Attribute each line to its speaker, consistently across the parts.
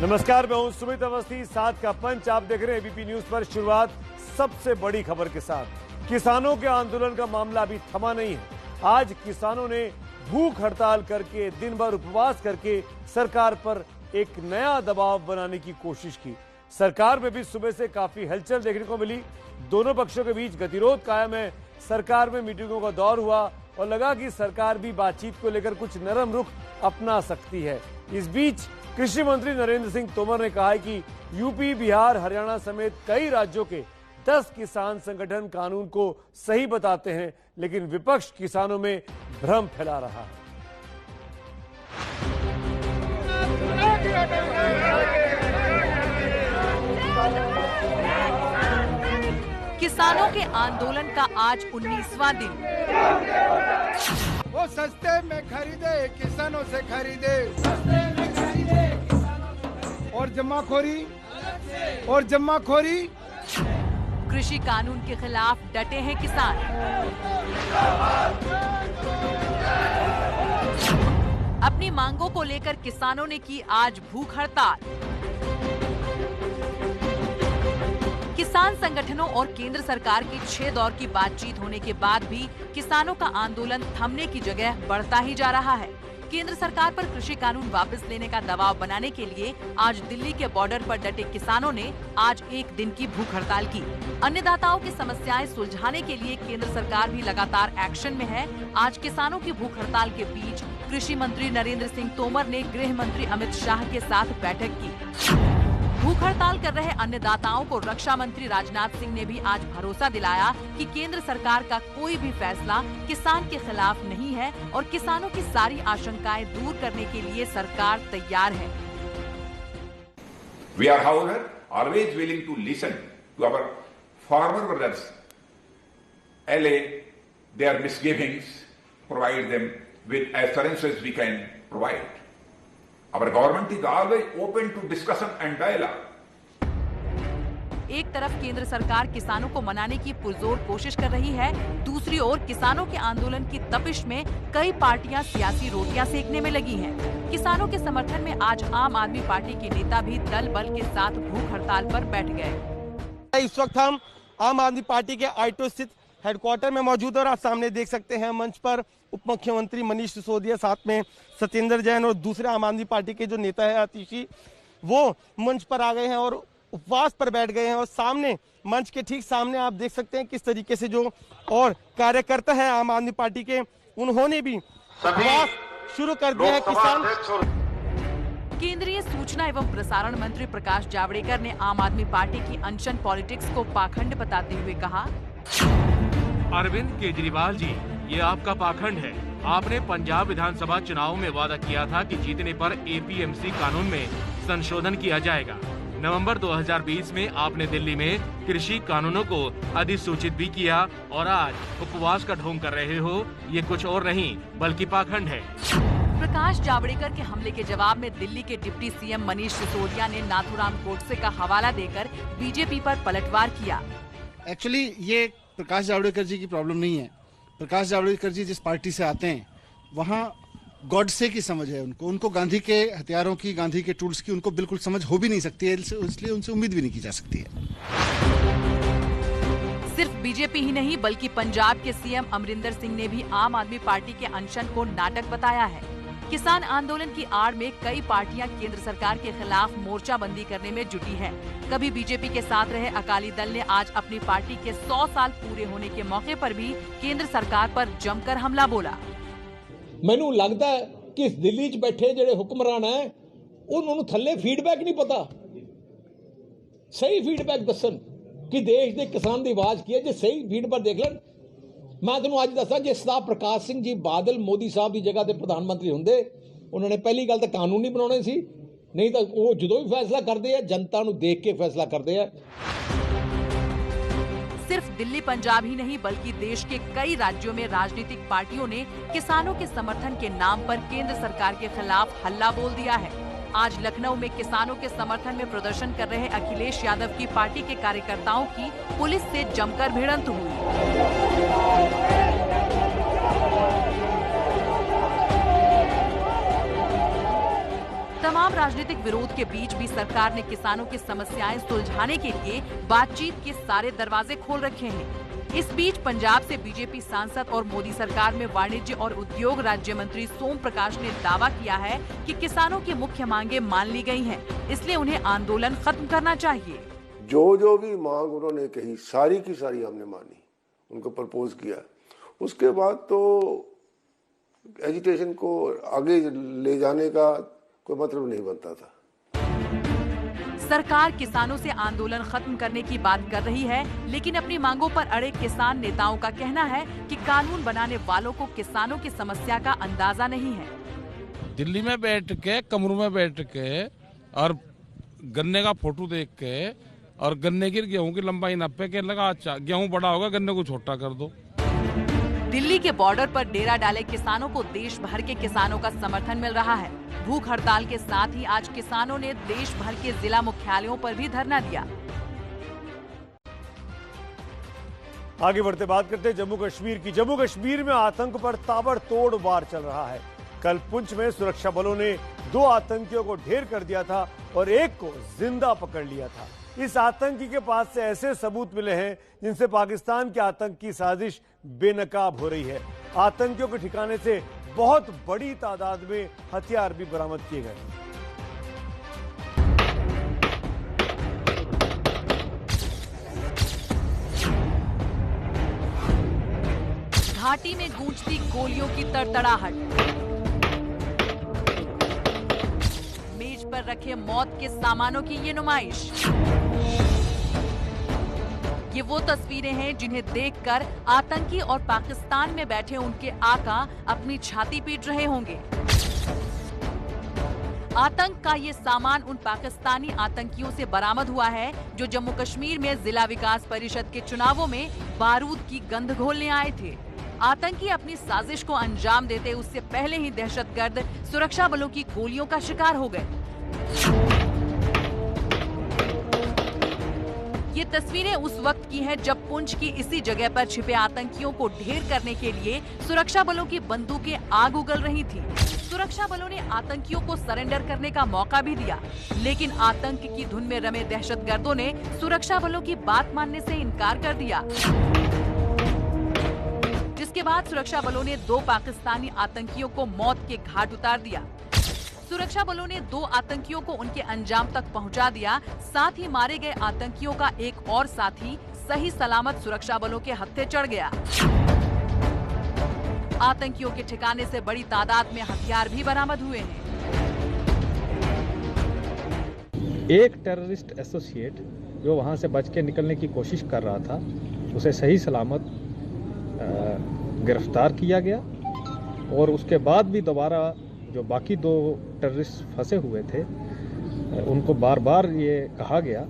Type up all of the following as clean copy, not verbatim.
Speaker 1: नमस्कार, मैं हूं सुमित अवस्थी। साथ का पंच आप देख रहे हैं एबीपी न्यूज पर। शुरुआत सबसे बड़ी खबर के साथ। किसानों के आंदोलन का मामला अभी थमा नहीं है। आज किसानों ने भूख हड़ताल करके, दिन भर उपवास करके सरकार पर एक नया दबाव बनाने की कोशिश की। सरकार में भी सुबह से काफी हलचल देखने को मिली। दोनों पक्षों के बीच गतिरोध कायम है। सरकार में मीटिंगों का दौर हुआ और लगा कि सरकार भी बातचीत को लेकर कुछ नरम रुख अपना सकती है। इस बीच कृषि मंत्री नरेंद्र सिंह तोमर ने कहा है कि यूपी, बिहार, हरियाणा समेत कई राज्यों के 10 किसान संगठन कानून को सही बताते हैं, लेकिन विपक्ष किसानों में भ्रम फैला रहा है।
Speaker 2: किसानों के आंदोलन का आज 19वां दिन।
Speaker 3: वो सस्ते में खरीदे, किसानों से खरीदे, और जमाखोरी
Speaker 2: कृषि कानून के खिलाफ डटे हैं किसान। अपनी मांगों को लेकर किसानों ने की आज भूख हड़ताल। किसान संगठनों और केंद्र सरकार की 6 दौर की बातचीत होने के बाद भी किसानों का आंदोलन थमने की जगह बढ़ता ही जा रहा है। केंद्र सरकार पर कृषि कानून वापस लेने का दबाव बनाने के लिए आज दिल्ली के बॉर्डर पर डटे किसानों ने आज एक दिन की भूख हड़ताल की। अन्नदाताओं की समस्याएं सुलझाने के लिए केंद्र सरकार भी लगातार एक्शन में है। आज किसानों की भूख हड़ताल के बीच कृषि मंत्री नरेंद्र सिंह तोमर ने गृह मंत्री अमित शाह के साथ बैठक की। भूख हड़ताल कर रहे अन्नदाताओं को रक्षा मंत्री राजनाथ सिंह ने भी आज भरोसा दिलाया कि केंद्र सरकार का कोई भी फैसला किसान के खिलाफ नहीं है और किसानों की सारी आशंकाएं दूर करने के लिए सरकार तैयार है।
Speaker 4: We are, however, always willing to listen to our farmer brothers, allay their misgivings, provide them with assurances we can provide. Our government is always open to discussion and dialogue.
Speaker 2: एक तरफ केंद्र सरकार किसानों को मनाने की पुरजोर कोशिश कर रही है, दूसरी ओर किसानों के आंदोलन की तपिश में कई पार्टियां सियासी रोटियां सेकने में लगी हैं। किसानों के समर्थन में आज आम आदमी पार्टी के नेता भी दल बल के साथ भूख हड़ताल पर बैठ गए।
Speaker 5: इस वक्त हम आम आदमी पार्टी के आईटो स्थित हेडक्वार्टर में मौजूद है और आप सामने देख सकते हैं मंच पर उप मुख्यमंत्री मनीष सिसोदिया, साथ में सत्येंद्र जैन और दूसरे आम आदमी पार्टी के जो नेता है आतिशी, वो मंच पर आ गए हैं और उपवास पर बैठ गए हैं। और सामने मंच के ठीक सामने आप देख सकते हैं किस तरीके से जो और कार्यकर्ता है आम आदमी पार्टी के, उन्होंने भी उपवास शुरू कर दिया है। किसान
Speaker 2: केंद्रीय सूचना एवं प्रसारण मंत्री प्रकाश जावड़ेकर ने आम आदमी पार्टी की अनशन पॉलिटिक्स को पाखंड बताते हुए कहा,
Speaker 6: अरविंद केजरीवाल जी, ये आपका पाखंड है। आपने पंजाब विधानसभा चुनाव में वादा किया था कि जीतने पर एपीएमसी कानून में संशोधन किया जाएगा। नवंबर 2020 में आपने दिल्ली में कृषि कानूनों को अधिसूचित भी किया और आज उपवास का ढोंग कर रहे हो। ये कुछ और नहीं बल्कि पाखंड है।
Speaker 2: प्रकाश जावड़ेकर के हमले के जवाब में दिल्ली के डिप्टी सीएम मनीष सिसोदिया ने नाथूराम गोडसे का हवाला देकर बीजेपी पर पलटवार किया।
Speaker 7: एक्चुअली ये प्रकाश जावड़ेकर जी की प्रॉब्लम नहीं है। प्रकाश जावड़ेकर जी जिस पार्टी से आते हैं वहाँ गॉडसे की समझ है उनको गांधी के हथियारों की, गांधी के टूल्स की उनको बिल्कुल समझ हो भी नहीं सकती है, इसलिए उनसे उम्मीद भी नहीं की जा सकती है।
Speaker 2: सिर्फ बीजेपी ही नहीं बल्कि पंजाब के सीएम अमरिंदर सिंह ने भी आम आदमी पार्टी के अनशन को नाटक बताया है। किसान आंदोलन की आड़ में कई पार्टियां केंद्र सरकार के खिलाफ मोर्चाबंदी करने में जुटी हैं। कभी बीजेपी के साथ रहे अकाली दल ने आज अपनी पार्टी के 100 साल पूरे होने के मौके पर भी केंद्र सरकार पर जमकर हमला बोला।
Speaker 8: ਮੈਨੂੰ लगता है कि दिल्ली च बैठे ਜਿਹੜੇ ਹੁਕਮਰਾਨ है उन्होंने थल्ले फीडबैक नहीं पता, सही फीडबैक दसन कि देश के किसान की आवाज की है। जो सही फीडबैक देख लें, मैं तुहानू अज दसा जे सरदार प्रकाश सिंह जी बादल मोदी साहब की जगह ते प्रधानमंत्री होंदे, उन्होंने पहली गल तो कानून नहीं बनाने सी, नहीं तो वो जो भी फैसला करते हैं जनता नू देख के फैसला करते हैं।
Speaker 2: सिर्फ दिल्ली पंजाब ही नहीं बल्कि देश के कई राज्यों में राजनीतिक पार्टियों ने किसानों के समर्थन के नाम पर केंद्र सरकार के खिलाफ हल्ला बोल दिया है। आज लखनऊ में किसानों के समर्थन में प्रदर्शन कर रहे अखिलेश यादव की पार्टी के कार्यकर्ताओं की पुलिस से जमकर भिड़ंत हुई। तमाम राजनीतिक विरोध के बीच भी सरकार ने किसानों की समस्याएं सुलझाने के लिए बातचीत के सारे दरवाजे खोल रखे हैं। इस बीच पंजाब से बीजेपी सांसद और मोदी सरकार में वाणिज्य और उद्योग राज्य मंत्री सोम प्रकाश ने दावा किया है कि किसानों की मुख्य मांगे मान ली गई हैं, इसलिए उन्हें आंदोलन खत्म करना चाहिए।
Speaker 9: जो भी मांग उन्होंने कही सारी की सारी हमने मानी, उनको प्रपोज किया। उसके बाद तो एजिटेशन को आगे ले जाने का कोई मतलब नहीं बनता था।
Speaker 2: सरकार किसानों से आंदोलन खत्म करने की बात कर रही है, लेकिन अपनी मांगों पर अड़े किसान नेताओं का कहना है कि कानून बनाने वालों को किसानों की समस्या का अंदाजा नहीं है।
Speaker 10: दिल्ली में बैठ के, कमरों में बैठ के और गन्ने का फोटो देख के और गन्ने की गेहूं की लंबाई नापे के लगा, अच्छा गेहूं बड़ा होगा, गन्ने को छोटा कर दो।
Speaker 2: दिल्ली के बॉर्डर पर डेरा डाले किसानों को देश भर के किसानों का समर्थन मिल रहा है। भूख हड़ताल के साथ ही आज किसानों ने देश भर के जिला मुख्यालयों पर भी धरना दिया।
Speaker 1: आगे बढ़ते बात करते हैं जम्मू कश्मीर की। जम्मू कश्मीर में आतंक पर ताबड़तोड़ वार चल रहा है। कल पुंछ में सुरक्षा बलों ने 2 आतंकियों को ढेर कर दिया था और एक को जिंदा पकड़ लिया था। इस आतंकी के पास से ऐसे सबूत मिले हैं जिनसे पाकिस्तान की आतंक की साजिश बेनकाब हो रही है। आतंकियों के ठिकाने से बहुत बड़ी तादाद में हथियार भी बरामद किए गए।
Speaker 2: घाटी में गूंजती गोलियों की तड़तड़ाहट, मेज पर रखे मौत के सामानों की ये नुमाइश। ये वो तस्वीरें हैं जिन्हें देखकर आतंकी और पाकिस्तान में बैठे उनके आका अपनी छाती पीट रहे होंगे। आतंक का ये सामान उन पाकिस्तानी आतंकियों से बरामद हुआ है जो जम्मू कश्मीर में जिला विकास परिषद के चुनावों में बारूद की गंध घोलने आए थे। आतंकी अपनी साजिश को अंजाम देते उससे पहले ही दहशतगर्द सुरक्षा बलों की गोलियों का शिकार हो गए। ये तस्वीरें उस वक्त की हैं जब पुंछ की इसी जगह पर छिपे आतंकियों को ढेर करने के लिए सुरक्षा बलों की बंदूकें आग उगल रही थी। सुरक्षा बलों ने आतंकियों को सरेंडर करने का मौका भी दिया, लेकिन आतंक की धुन में रमे दहशतगर्दों ने सुरक्षा बलों की बात मानने से इनकार कर दिया, जिसके बाद सुरक्षा बलों ने 2 पाकिस्तानी आतंकियों को मौत के घाट उतार दिया। सुरक्षा बलों ने 2 आतंकियों को उनके अंजाम तक पहुंचा दिया। साथ ही मारे गए आतंकियों का एक और साथी सही सलामत सुरक्षा बलों के हत्थे चढ़ गया। आतंकियों के ठिकाने से बड़ी तादाद में हथियार भी बरामद हुए हैं।
Speaker 11: एक टेररिस्ट एसोसिएट जो वहां से बच के निकलने की कोशिश कर रहा था, उसे सही सलामत गिरफ्तार किया गया और उसके बाद भी दोबारा जो बाकी 2 टेररिस्ट फंसे हुए थे उनको बार बार ये कहा गया,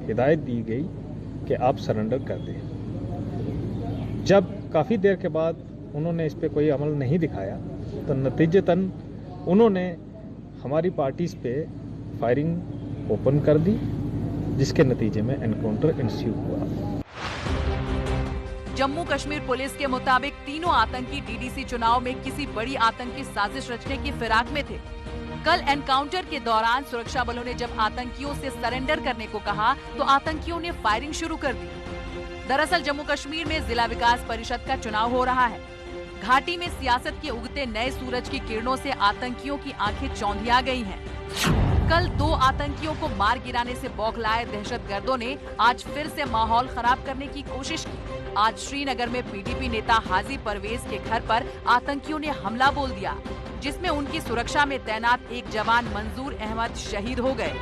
Speaker 11: हिदायत दी गई कि आप सरेंडर कर दें। जब काफ़ी देर के बाद उन्होंने इस पे कोई अमल नहीं दिखाया तो नतीजतन उन्होंने हमारी पार्टीज पे फायरिंग ओपन कर दी, जिसके नतीजे में एनकाउंटर इंस्यू हुआ।
Speaker 2: जम्मू कश्मीर पुलिस के मुताबिक तीनों आतंकी डीडीसी चुनाव में किसी बड़ी आतंकी साजिश रचने की फिराक में थे। कल एनकाउंटर के दौरान सुरक्षा बलों ने जब आतंकियों से सरेंडर करने को कहा तो आतंकियों ने फायरिंग शुरू कर दी। दरअसल जम्मू कश्मीर में जिला विकास परिषद का चुनाव हो रहा है। घाटी में सियासत के उगते नए सूरज की किरणों से आतंकियों की आंखें चौंधिया गई हैं। कल 2 आतंकियों को मार गिराने से बौखलाए दहशतगर्दों ने आज फिर से माहौल खराब करने की कोशिश की। आज श्रीनगर में पीडीपी नेता हाजी परवेज के घर पर आतंकियों ने हमला बोल दिया, जिसमें उनकी सुरक्षा में तैनात एक जवान मंजूर अहमद शहीद हो गए।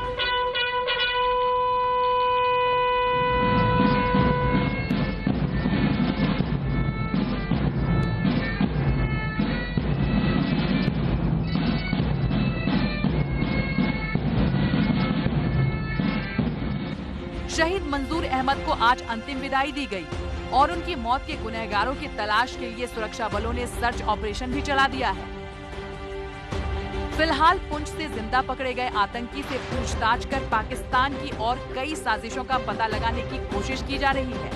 Speaker 2: शहीद मंजूर अहमद को आज अंतिम विदाई दी गई और उनकी मौत के गुनहगारों की तलाश के लिए सुरक्षा बलों ने सर्च ऑपरेशन भी चला दिया है। फिलहाल पुंछ से जिंदा पकड़े गए आतंकी से पूछताछ कर पाकिस्तान की और कई साजिशों का पता लगाने की कोशिश की जा रही है।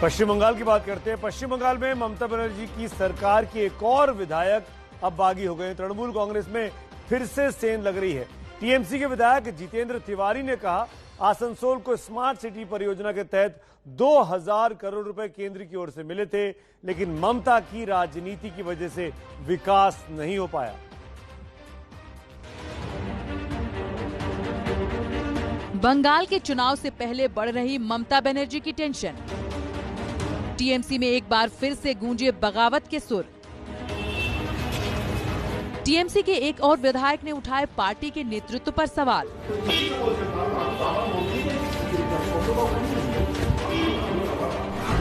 Speaker 1: पश्चिम बंगाल की बात करते हैं। पश्चिम बंगाल में ममता बनर्जी की सरकार की एक और विधायक अब बागी हो गए। तृणमूल कांग्रेस में फिर से सेंध लग रही है। टीएमसी के विधायक जितेंद्र तिवारी ने कहा, आसनसोल को स्मार्ट सिटी परियोजना के तहत 2000 करोड़ रुपए केंद्र की ओर से मिले थे, लेकिन ममता की राजनीति की वजह से विकास नहीं हो पाया।
Speaker 2: बंगाल के चुनाव से पहले बढ़ रही ममता बनर्जी की टेंशन। टीएमसी में एक बार फिर से गूंजे बगावत के सुर। टीएमसी के एक और विधायक ने उठाए पार्टी के नेतृत्व पर सवाल।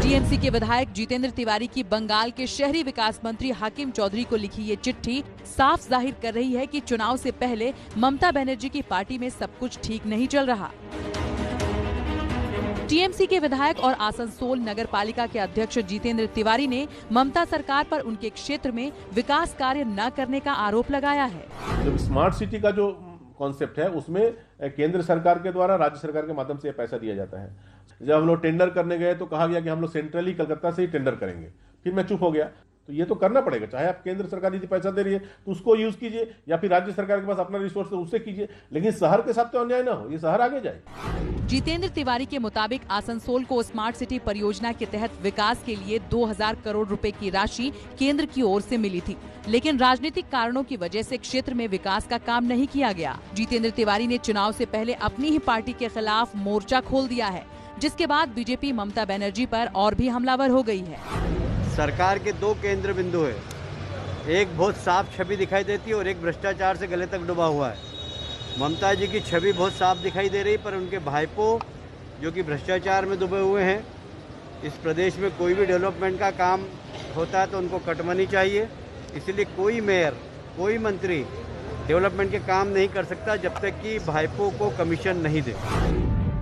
Speaker 2: टीएमसी के विधायक जितेंद्र तिवारी की बंगाल के शहरी विकास मंत्री हाकिम चौधरी को लिखी ये चिट्ठी साफ जाहिर कर रही है कि चुनाव से पहले ममता बनर्जी की पार्टी में सब कुछ ठीक नहीं चल रहा। टीएमसी के विधायक और आसनसोल नगर पालिका के अध्यक्ष जितेंद्र तिवारी ने ममता सरकार पर उनके क्षेत्र में विकास कार्य न करने का आरोप लगाया है।
Speaker 12: जब स्मार्ट सिटी का जो कॉन्सेप्ट है उसमें केंद्र सरकार के द्वारा राज्य सरकार के माध्यम से पैसा दिया जाता है। जब हम लोग टेंडर करने गए तो कहा गया कि हम लोग सेंट्रली कलकत्ता से ही टेंडर करेंगे। फिर मैं चुप हो गया। तो ये तो करना पड़ेगा, चाहे आप केंद्र सरकार यदि पैसा दे रही है तो उसको यूज कीजिए, या फिर राज्य सरकार के पास अपना रिसोर्स है उससे कीजिए, लेकिन शहर के साथ तो अन्याय ना हो, ये शहर आगे जाए।
Speaker 2: जितेंद्र तिवारी के मुताबिक आसनसोल को स्मार्ट सिटी परियोजना के तहत विकास के लिए 2000 करोड़ रुपए की राशि केंद्र की ओर से मिली थी, लेकिन राजनीतिक कारणों की वजह से क्षेत्र में विकास का काम नहीं किया गया। जितेंद्र तिवारी ने चुनाव से पहले अपनी ही पार्टी के खिलाफ मोर्चा खोल दिया है, जिसके बाद बीजेपी ममता बनर्जी पर और भी हमलावर हो गई है।
Speaker 13: सरकार के दो केंद्र बिंदु है, एक बहुत साफ छवि दिखाई देती है और एक भ्रष्टाचार से गले तक डूबा हुआ है। ममता जी की छवि बहुत साफ दिखाई दे रही, पर उनके भाईपो जो कि भ्रष्टाचार में डूबे हुए हैं। इस प्रदेश में कोई भी डेवलपमेंट का काम होता है तो उनको कटमनी चाहिए, इसलिए कोई मेयर कोई मंत्री डेवलपमेंट के काम नहीं कर सकता जब तक कि भाईपो को कमीशन नहीं दे।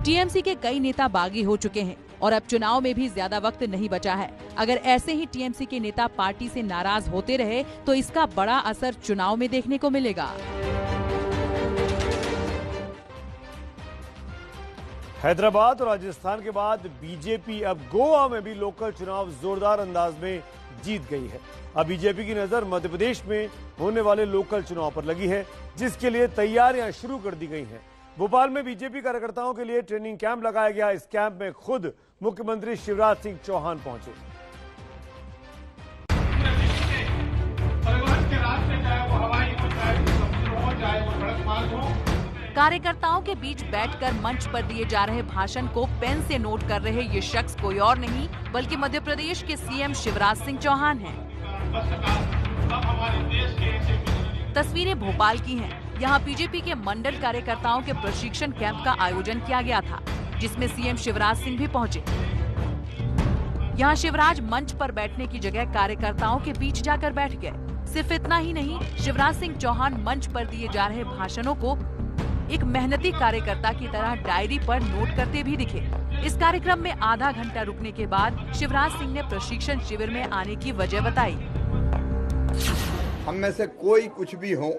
Speaker 2: टीएमसी के कई नेता बागी हो चुके हैं और अब चुनाव में भी ज्यादा वक्त नहीं बचा है। अगर ऐसे ही टीएमसी के नेता पार्टी से नाराज होते रहे तो इसका बड़ा असर चुनाव में देखने को मिलेगा।
Speaker 1: हैदराबाद और राजस्थान के बाद बीजेपी अब गोवा में भी लोकल चुनाव जोरदार अंदाज में जीत गई है। अब बीजेपी की नजर मध्य प्रदेश में होने वाले लोकल चुनाव पर लगी है, जिसके लिए तैयारियां शुरू कर दी गई हैं। भोपाल में बीजेपी कार्यकर्ताओं के लिए ट्रेनिंग कैंप लगाया गया। इस कैंप में खुद मुख्यमंत्री शिवराज सिंह चौहान पहुंचे।
Speaker 2: कार्यकर्ताओं के बीच बैठकर मंच पर दिए जा रहे भाषण को पेन से नोट कर रहे ये शख्स कोई और नहीं बल्कि मध्य प्रदेश के सीएम शिवराज सिंह चौहान हैं। तस्वीरें भोपाल की हैं। यहाँ बीजेपी के मंडल कार्यकर्ताओं के प्रशिक्षण कैंप का आयोजन किया गया था, जिसमें सीएम शिवराज सिंह भी पहुंचे। यहाँ शिवराज मंच पर बैठने की जगह कार्यकर्ताओं के बीच जाकर बैठ गए। सिर्फ इतना ही नहीं, शिवराज सिंह चौहान मंच पर दिए जा रहे भाषणों को एक मेहनती कार्यकर्ता की तरह डायरी पर नोट करते भी दिखे। इस कार्यक्रम में आधा घंटा रुकने के बाद शिवराज सिंह ने प्रशिक्षण शिविर में आने की वजह बताई।
Speaker 14: हम में से कोई कुछ भी हो,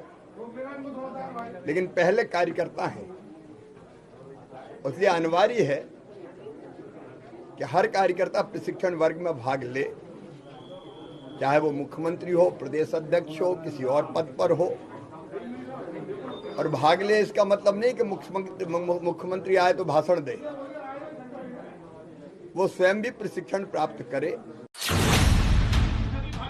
Speaker 14: लेकिन पहले कार्यकर्ता हैं, इसलिए अनिवार्य है कि हर कार्यकर्ता प्रशिक्षण वर्ग में भाग ले, चाहे वो मुख्यमंत्री हो, प्रदेश अध्यक्ष हो, किसी और पद पर हो, और भाग ले। इसका मतलब नहीं कि मुख्यमंत्री आए तो भाषण दे, वो स्वयं भी प्रशिक्षण प्राप्त करे।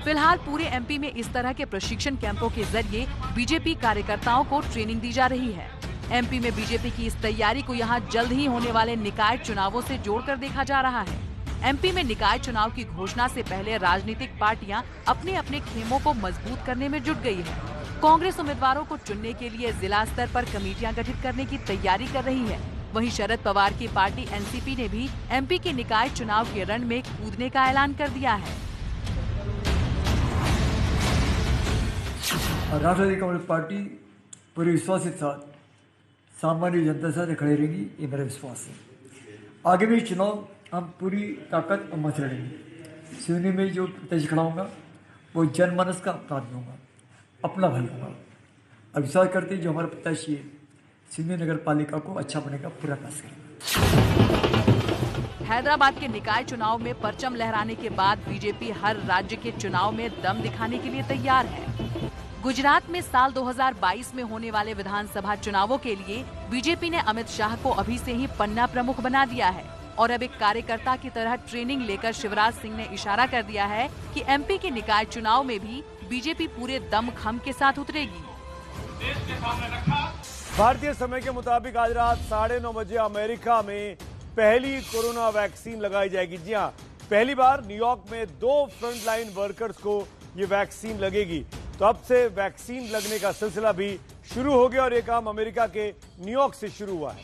Speaker 2: फिलहाल पूरे एमपी में इस तरह के प्रशिक्षण कैंपों के जरिए बीजेपी कार्यकर्ताओं को ट्रेनिंग दी जा रही है। एमपी में बीजेपी की इस तैयारी को यहां जल्द ही होने वाले निकाय चुनावों से जोड़कर देखा जा रहा है। एमपी में निकाय चुनाव की घोषणा से पहले राजनीतिक पार्टियां अपने अपने खेमों को मजबूत करने में जुट गई है। कांग्रेस उम्मीदवारों को चुनने के लिए जिला स्तर पर कमेटियां गठित करने की तैयारी कर रही है। वहीं शरद पवार की पार्टी एनसीपी ने भी एमपी के निकाय चुनाव के रण में कूदने का ऐलान कर दिया है।
Speaker 15: राष्ट्रवादी कांग्रेस पार्टी पूरे विश्वास के साथ सामान्य जनता के साथ खड़े रहेगी, ये मेरा विश्वास है। आगे भी चुनाव हम पूरी ताकत और मत लड़ेंगे। सिवनी में जो प्रत्याशी खड़ा होगा वो जनमानस का अपराध होगा, अपना भल होगा। अब विश्वास करते जो हमारा प्रत्याशी है सिवनी नगर पालिका को अच्छा बनेगा, पूरा प्रयास करेंगे।
Speaker 2: हैदराबाद के निकाय चुनाव में परचम लहराने के बाद बीजेपी हर राज्य के चुनाव में दम दिखाने के लिए तैयार है। गुजरात में साल 2022 में होने वाले विधानसभा चुनावों के लिए बीजेपी ने अमित शाह को अभी से ही पन्ना प्रमुख बना दिया है और अब एक कार्यकर्ता की तरह ट्रेनिंग लेकर शिवराज सिंह ने इशारा कर दिया है कि एमपी के निकाय चुनाव में भी बीजेपी पूरे दमखम के साथ उतरेगी।
Speaker 1: भारतीय समय के मुताबिक आज रात 9:30 बजे अमेरिका में पहली कोरोना वैक्सीन लगाई जाएगी। जी हाँ, पहली बार न्यूयॉर्क में 2 फ्रंटलाइन वर्कर्स को ये वैक्सीन लगेगी। तो अब से वैक्सीन लगने का सिलसिला भी शुरू हो गया और ये काम अमेरिका के न्यूयॉर्क से शुरू हुआ है।